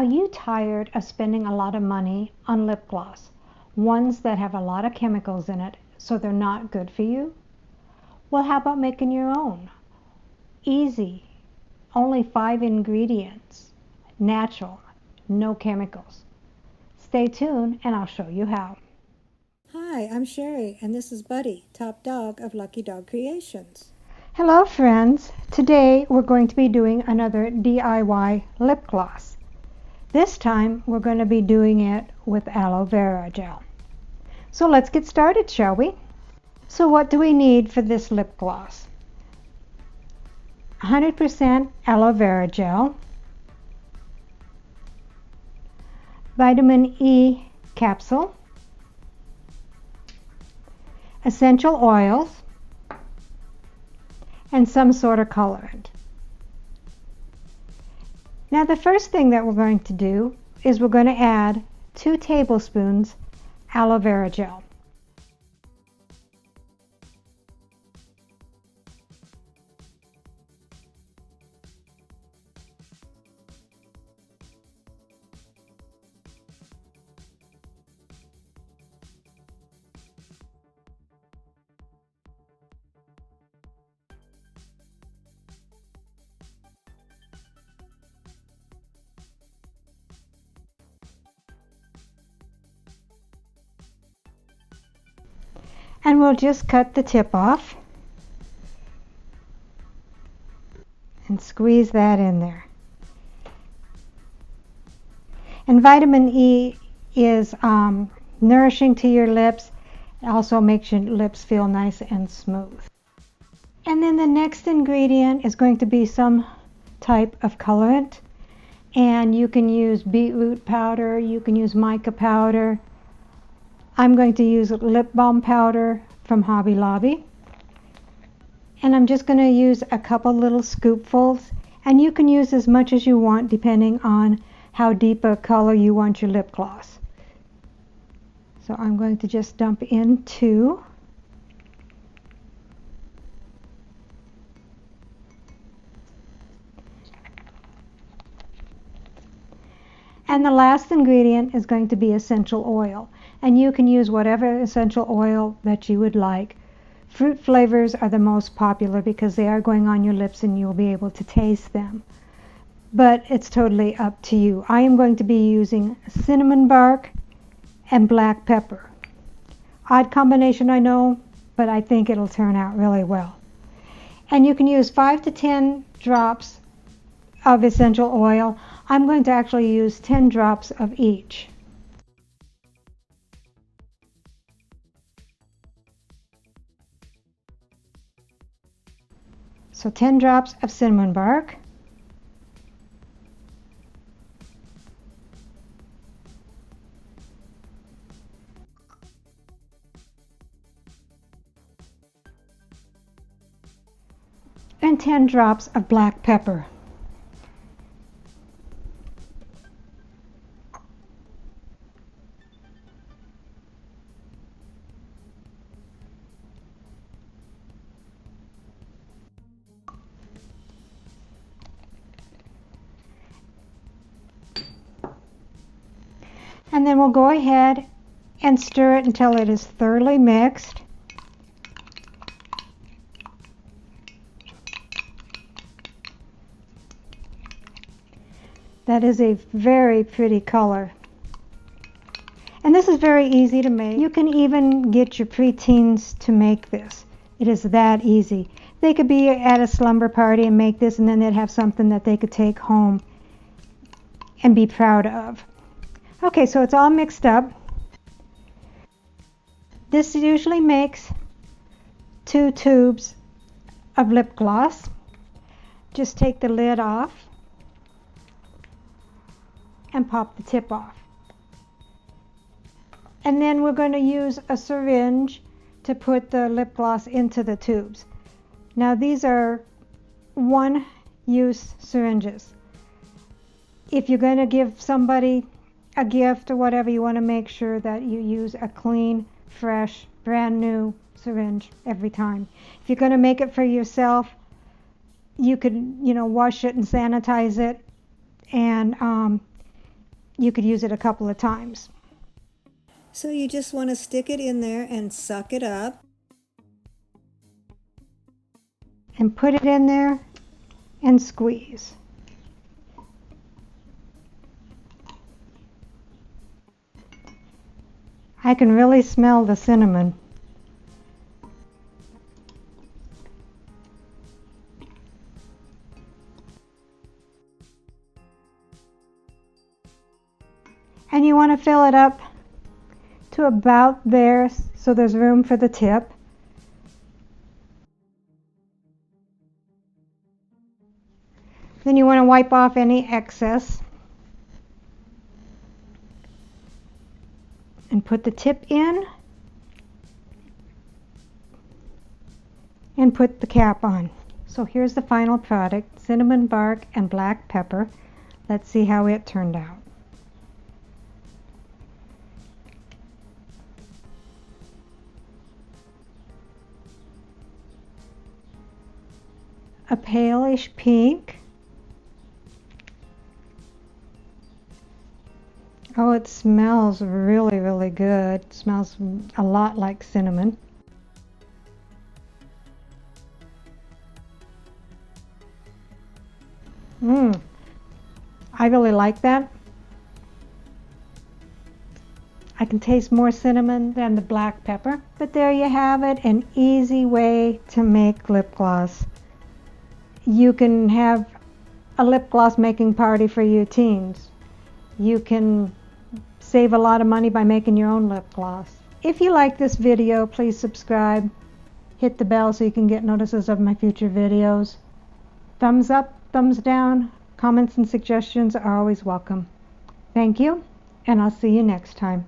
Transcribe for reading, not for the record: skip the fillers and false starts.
Are you tired of spending a lot of money on lip gloss? Ones that have a lot of chemicals in it, so they're not good for you? Well, how about making your own? Easy, only 5 ingredients, natural, no chemicals. Stay tuned and I'll show you how. Hi, I'm Sherry, and this is Buddy, top dog of Lucky Dog Creations. Hello friends, today we're going to be doing another DIY lip gloss. This time we're going to be doing it with aloe vera gel. So let's get started, shall we? So what do we need for this lip gloss? 100% aloe vera gel, vitamin E capsule, essential oils, and some sort of colorant. Now the first thing that we're going to do is we're going to add 2 tablespoons aloe vera gel. And we'll just cut the tip off and squeeze that in there. And vitamin E is nourishing to your lips. It also makes your lips feel nice and smooth. And then the next ingredient is going to be some type of colorant. And you can use beetroot powder, you can use mica powder. I'm going to use lip balm powder from Hobby Lobby. And I'm just going to use a couple little scoopfuls. And you can use as much as you want depending on how deep a color you want your lip gloss. So I'm going to just dump in 2. And the last ingredient is going to be essential oil. And you can use whatever essential oil that you would like. Fruit flavors are the most popular because they are going on your lips and you'll be able to taste them. But it's totally up to you. I am going to be using cinnamon bark and black pepper. Odd combination, I know, but I think it'll turn out really well. And you can use 5 to 10 drops of essential oil. I'm going to actually use 10 drops of each. So 10 drops of cinnamon bark, and 10 drops of black pepper. And then we'll go ahead and stir it until it is thoroughly mixed. That is a very pretty color. And this is very easy to make. You can even get your preteens to make this. It is that easy. They could be at a slumber party and make this, and then they'd have something that they could take home and be proud of. Okay, so it's all mixed up. This usually makes 2 tubes of lip gloss. Just take the lid off and pop the tip off. And then we're going to use a syringe to put the lip gloss into the tubes. Now these are 1-use syringes. If you're going to give somebody a gift or whatever, you want to make sure that you use a clean, fresh, brand new syringe every time. If you're going to make it for yourself, you could, wash it and sanitize it and you could use it a couple of times. So you just want to stick it in there and suck it up. And put it in there and squeeze. I can really smell the cinnamon. And you want to fill it up to about there so there's room for the tip. Then you want to wipe off any excess and put the tip in and put the cap on. So here's the final product, cinnamon bark and black pepper. Let's see how it turned out. A palish pink. Oh, it smells really, really good. It smells a lot like cinnamon. I really like that. I can taste more cinnamon than the black pepper. But there you have it, an easy way to make lip gloss. You can have a lip gloss making party for your teens. You can save a lot of money by making your own lip gloss. If you like this video, please subscribe. Hit the bell so you can get notices of my future videos. Thumbs up, thumbs down, comments and suggestions are always welcome. Thank you, and I'll see you next time.